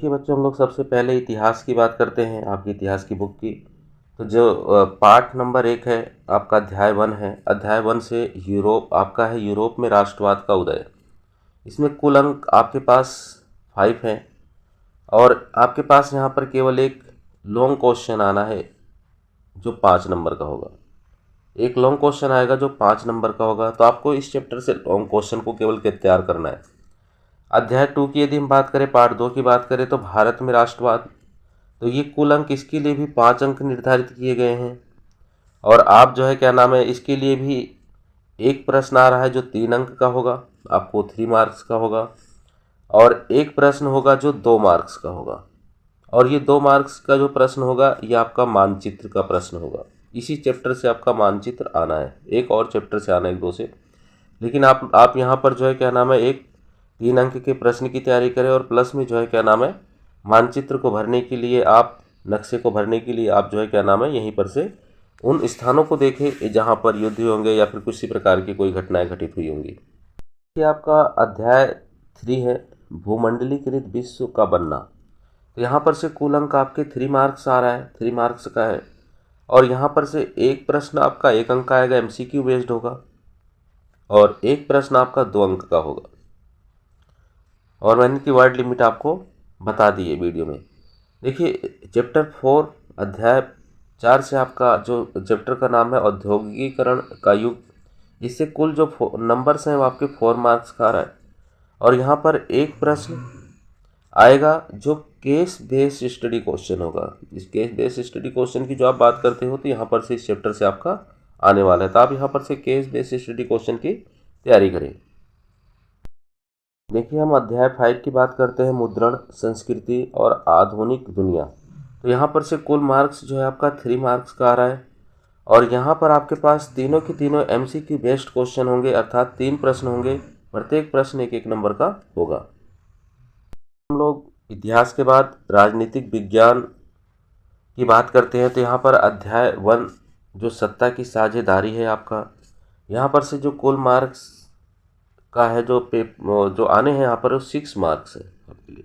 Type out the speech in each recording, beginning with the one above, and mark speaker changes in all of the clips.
Speaker 1: देखिए बच्चों, हम लोग सबसे पहले इतिहास की बात करते हैं, आपकी इतिहास की बुक की। तो जो पार्ट नंबर 1 है आपका अध्याय 1 है। अध्याय 1 से यूरोप आपका है, यूरोप में राष्ट्रवाद का उदय। इसमें कुल अंक आपके पास 5 हैं और आपके पास यहाँ पर केवल एक लॉन्ग क्वेश्चन आना है जो 5 नंबर का होगा। एक लॉन्ग क्वेश्चन आएगा जो 5 नंबर का होगा। तो आपको इस चैप्टर से लॉन्ग क्वेश्चन को केवल तैयार करना है। अध्याय 2 की यदि हम बात करें, पार्ट 2 की बात करें, तो भारत में राष्ट्रवाद, तो ये कुल अंक इसके लिए भी 5 अंक निर्धारित किए गए हैं। और आप जो है क्या नाम है, इसके लिए भी एक प्रश्न आ रहा है जो 3 अंक का होगा, आपको 3 मार्क्स का होगा। और एक प्रश्न होगा जो 2 मार्क्स का होगा। और ये 2 मार्क्स का जो प्रश्न होगा ये आपका मानचित्र का प्रश्न होगा। इसी चैप्टर से आपका मानचित्र आना है, एक और चैप्टर से आना है, 1-2 से। लेकिन आप यहाँ पर जो है क्या नाम है, एक 3 अंक के प्रश्न की तैयारी करें और प्लस में जो है क्या नाम है, मानचित्र को भरने के लिए, आप नक्शे को भरने के लिए आप जो है क्या नाम है, यहीं पर से उन स्थानों को देखें जहाँ पर युद्ध हुए होंगे या फिर किसी प्रकार की कोई घटनाएं घटित हुई होंगी। ये आपका अध्याय 3 है, भूमंडलीकृत विश्व का बनना। तो यहाँ पर से कुल अंक आपके 3 मार्क्स आ रहा है, 3 मार्क्स का है। और यहाँ पर से एक प्रश्न आपका 1 अंक का आएगा, MCQ बेस्ड होगा। और एक प्रश्न आपका 2 अंक का होगा। और मैंने की वर्ड लिमिट आपको बता दी है वीडियो में। देखिए चैप्टर 4 अध्याय 4 से आपका जो चैप्टर का नाम है औद्योगिकीकरण का युग, इससे कुल जो नंबर्स हैं वो आपके 4 मार्क्स का आ रहा है। और यहाँ पर एक प्रश्न आएगा जो केस बेस्ड स्टडी क्वेश्चन होगा। इस केस बेस्ड स्टडी क्वेश्चन की जो आप बात करते हो तो यहाँ पर से इस चैप्टर से आपका आने वाला है। तो आप यहाँ पर से केस बेस्ड स्टडी क्वेश्चन की तैयारी करें। देखिए हम अध्याय 5 की बात करते हैं, मुद्रण, संस्कृति और आधुनिक दुनिया। तो यहाँ पर से कुल मार्क्स जो है आपका 3 मार्क्स का आ रहा है। और यहाँ पर आपके पास तीनों की तीनों MCQ बेस्ड क्वेश्चन होंगे, अर्थात 3 प्रश्न होंगे, प्रत्येक प्रश्न 1-1 नंबर का होगा। हम लोग इतिहास के बाद राजनीतिक विज्ञान की बात करते हैं। तो यहाँ पर अध्याय 1 जो सत्ता की साझेदारी है आपका, यहाँ पर से जो कुल मार्क्स का है जो आने हैं यहाँ पर 6 मार्क्स है आपके लिए।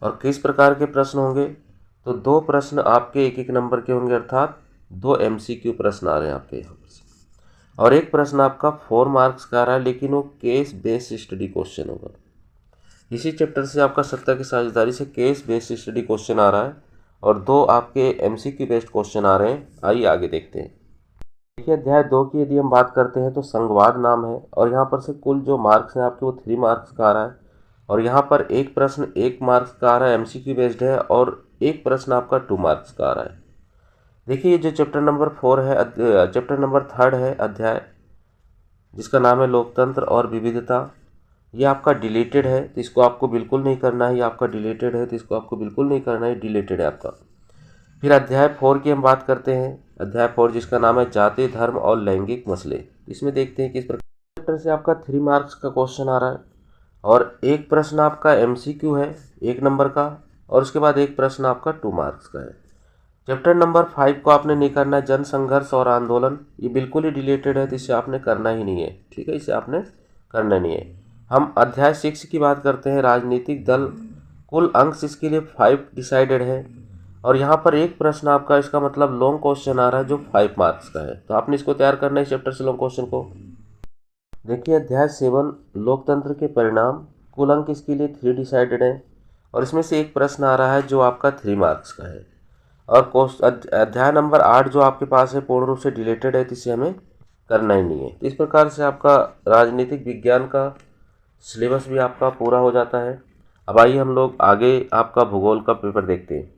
Speaker 1: और किस प्रकार के प्रश्न होंगे, तो 2 प्रश्न आपके 1-1 नंबर के होंगे, अर्थात 2 MCQ प्रश्न आ रहे हैं आपके यहाँ पर से। और एक प्रश्न आपका 4 मार्क्स का आ रहा है, लेकिन वो केस बेस्ड स्टडी क्वेश्चन होगा। इसी चैप्टर से आपका सत्ता की साझेदारी से केस बेस्ड स्टडी क्वेश्चन आ रहा है और 2 आपके MCQ बेस्ड क्वेश्चन आ रहे हैं। आइए आगे देखते हैं। देखिए अध्याय 2 की यदि हम बात करते हैं तो संघवाद नाम है। और यहाँ पर से कुल जो मार्क्स हैं आपके वो 3 मार्क्स का आ रहा है। और यहाँ पर एक प्रश्न 1 मार्क्स का आ रहा है, MCQ बेस्ड है, और एक प्रश्न आपका 2 मार्क्स का आ रहा है। देखिए ये जो चैप्टर नंबर 4 है, चैप्टर नंबर 3 है अध्याय, जिसका नाम है लोकतंत्र और विविधता, ये आपका डिलीटेड है, तो इसको आपको बिल्कुल नहीं करना है। ये आपका डिलीटेड है तो इसको आपको बिल्कुल नहीं करना है, डिलीटेड है आपका। फिर अध्याय 4 की हम बात करते हैं, अध्याय 4 जिसका नाम है जाति, धर्म और लैंगिक मसले। इसमें देखते हैं किस प्रकार से आपका 3 मार्क्स का क्वेश्चन आ रहा है। और एक प्रश्न आपका MCQ है 1 नंबर का, और उसके बाद एक प्रश्न आपका 2 मार्क्स का है। चैप्टर नंबर 5 को आपने नहीं करना है, जन संघर्ष और आंदोलन, ये बिल्कुल ही डिलीटेड है तो इसे आपने करना ही नहीं है, ठीक है, इसे आपने करना नहीं है। हम अध्याय 6 की बात करते हैं, राजनीतिक दल, कुल अंक इसके लिए 5 डिसाइडेड है। और यहाँ पर एक प्रश्न आपका, इसका मतलब लॉन्ग क्वेश्चन आ रहा है जो 5 मार्क्स का है, तो आपने इसको तैयार करना है इस चैप्टर से लॉन्ग क्वेश्चन को। देखिए अध्याय 7 लोकतंत्र के परिणाम, कुल अंक इसके लिए 3 डिसाइडेड है। और इसमें से एक प्रश्न आ रहा है जो आपका 3 मार्क्स का है। और अध्याय नंबर 8 जो आपके पास है पूर्ण रूप से डिलीटेड है, तो इसे हमें करना ही नहीं है। तो इस प्रकार से आपका राजनीतिक विज्ञान का सिलेबस भी आपका पूरा हो जाता है। अब आइए हम लोग आगे आपका भूगोल का पेपर देखते हैं।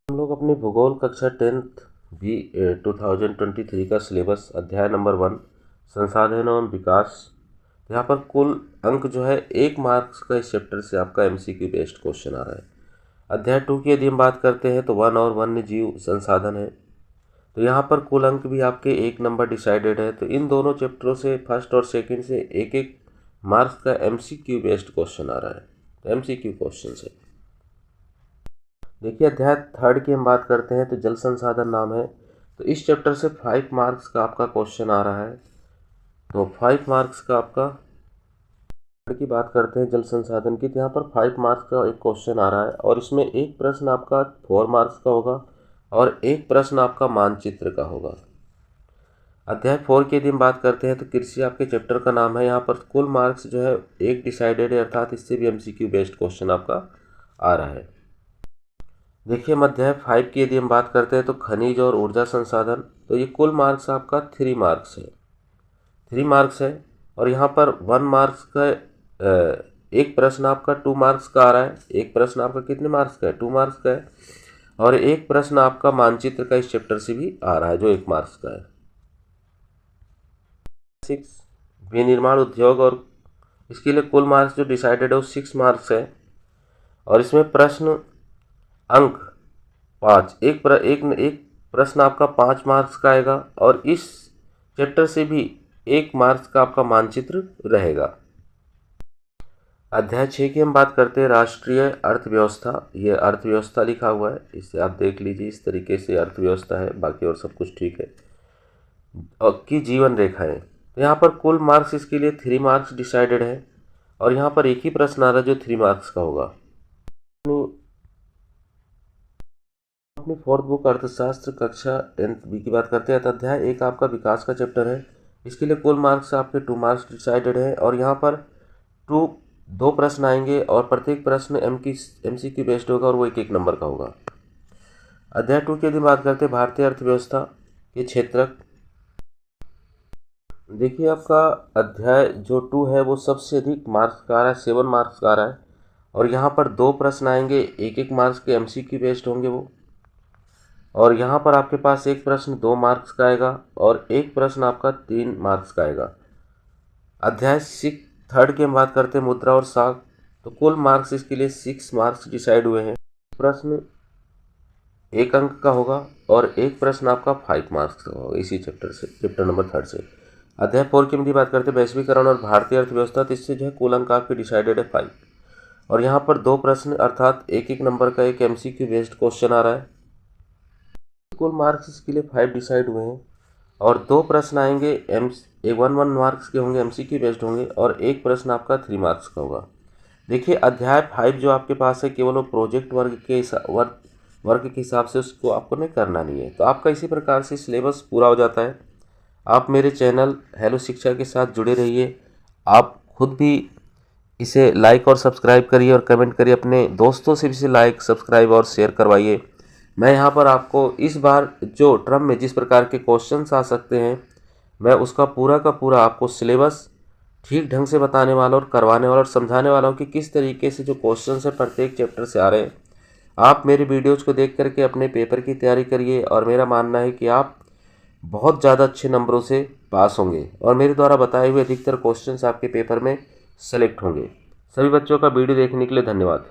Speaker 1: हम लोग अपनी भूगोल कक्षा 10th भी 2023 का सिलेबस, अध्याय नंबर 1 संसाधन एवं विकास, यहाँ पर कुल अंक जो है 1 मार्क्स का इस चैप्टर से आपका MCQ बेस्ड क्वेश्चन आ रहा है। अध्याय 2 की यदि हम बात करते हैं तो वन और वन्य जीव संसाधन है, तो यहाँ पर कुल अंक भी आपके 1 नंबर डिसाइडेड है। तो इन दोनों चैप्टरों से फर्स्ट और सेकंड से 1-1 मार्क्स का MCQ बेस्ड क्वेश्चन आ रहा है, तो MCQ क्वेश्चन है। देखिए अध्याय 3 की हम बात करते हैं तो जल संसाधन नाम है, तो इस चैप्टर से 5 मार्क्स का आपका क्वेश्चन आ रहा है। तो 5 मार्क्स का आपका की बात करते हैं जल संसाधन की, तो यहाँ पर 5 मार्क्स का एक क्वेश्चन आ रहा है और इसमें एक प्रश्न आपका 4 मार्क्स का होगा और एक प्रश्न आपका मानचित्र का होगा। अध्याय 4 की यदि हम बात करते हैं तो कृषि आपके चैप्टर का नाम है। यहाँ पर कुल मार्क्स जो है एक डिसाइडेड है, अर्थात इससे भी MCQ बेस्ड क्वेश्चन आपका आ रहा है। देखिए हम अध्याय 5 की यदि हम बात करते हैं तो खनिज और ऊर्जा संसाधन, तो ये कुल मार्क्स आपका 3 मार्क्स है, 3 मार्क्स है। और यहाँ पर 1 मार्क्स का एक प्रश्न आपका 2 मार्क्स का आ रहा है। एक प्रश्न आपका कितने मार्क्स का है? 2 मार्क्स का है। और एक प्रश्न आपका मानचित्र का इस चैप्टर से भी आ रहा है जो 1 मार्क्स का है। 6 विनिर्माण उद्योग, और इसके लिए कुल मार्क्स जो डिसाइडेड है वो 6 मार्क्स है। और इसमें प्रश्न अंक 5, एक प्रश्न आपका 5 मार्क्स का आएगा और इस चैप्टर से भी 1 मार्क्स का आपका मानचित्र रहेगा। अध्याय 6 की हम बात करते हैं राष्ट्रीय अर्थव्यवस्था। ये अर्थव्यवस्था लिखा हुआ है, इसे आप देख लीजिए, इस तरीके से अर्थव्यवस्था है, बाकी और सब कुछ ठीक है। और की जीवन रेखाएं, तो यहाँ पर कुल मार्क्स इसके लिए 3 मार्क्स डिसाइडेड है और यहाँ पर एक ही प्रश्न आ रहा है जो 3 मार्क्स का होगा। अपनी 4th बुक अर्थशास्त्र कक्षा 10th बी की बात करते हैं तो अध्याय 1 आपका विकास का चैप्टर है। इसके लिए कुल मार्क्स आपके 2 मार्क्स डिसाइडेड है और यहाँ पर 2 प्रश्न आएंगे और प्रत्येक प्रश्न MCQ बेस्ड होगा और वो 1-1 नंबर का होगा। अध्याय 2 की यदि बात करते हैं भारतीय अर्थव्यवस्था के क्षेत्रक, देखिए आपका अध्याय जो 2 है वो सबसे अधिक मार्क्स का आ रहा है, 7 मार्क्स का आ रहा है। और यहाँ पर 2 प्रश्न आएंगे, 1-1 मार्क्स के MCQ बेस्ड होंगे वो। और यहाँ पर आपके पास एक प्रश्न 2 मार्क्स का आएगा और एक प्रश्न आपका 3 मार्क्स का आएगा। अध्याय 3rd की हम बात करते हैं मुद्रा और साख, तो कुल मार्क्स इसके लिए 6 मार्क्स डिसाइड हुए हैं। प्रश्न 1 अंक का होगा और एक प्रश्न आपका 5 मार्क्स का होगा इसी चैप्टर से, चैप्टर नंबर 3 से। अध्याय 4 की हम बात करते हैं वैश्वीकरण और भारतीय अर्थव्यवस्था, तो इससे जो है कुल अंक आपके डिसाइडेड है 5 और यहाँ पर 2 प्रश्न अर्थात 1-1 नंबर का एक MCQ बेस्ड क्वेश्चन आ रहा है। कुल मार्क्स इसके लिए 5 डिसाइड हुए हैं और 2 प्रश्न आएंगे 1-1 मार्क्स के होंगे, MCQ बेस्ड होंगे और एक प्रश्न आपका 3 मार्क्स का होगा। देखिए अध्याय 5 जो आपके पास है केवल वो प्रोजेक्ट वर्ग के हिसाब से उसको आपको नहीं करना नहीं है, तो आपका इसी प्रकार से सिलेबस पूरा हो जाता है। आप मेरे चैनल हेलो शिक्षा के साथ जुड़े रहिए। आप खुद भी इसे लाइक और सब्सक्राइब करिए और कमेंट करिए, अपने दोस्तों से भी इसे लाइक सब्सक्राइब और शेयर करवाइए। मैं यहाँ पर आपको इस बार जो टर्म में जिस प्रकार के क्वेश्चंस आ सकते हैं मैं उसका पूरा का पूरा आपको सिलेबस ठीक ढंग से बताने वाला और करवाने वाला और समझाने वाला हूँ कि किस तरीके से जो क्वेश्चंस है प्रत्येक चैप्टर से आ रहे हैं। आप मेरे वीडियोज़ को देख करके अपने पेपर की तैयारी करिए और मेरा मानना है कि आप बहुत ज़्यादा अच्छे नंबरों से पास होंगे और मेरे द्वारा बताए हुए अधिकतर क्वेश्चंस आपके पेपर में सेलेक्ट होंगे। सभी बच्चों का वीडियो देखने के लिए धन्यवाद।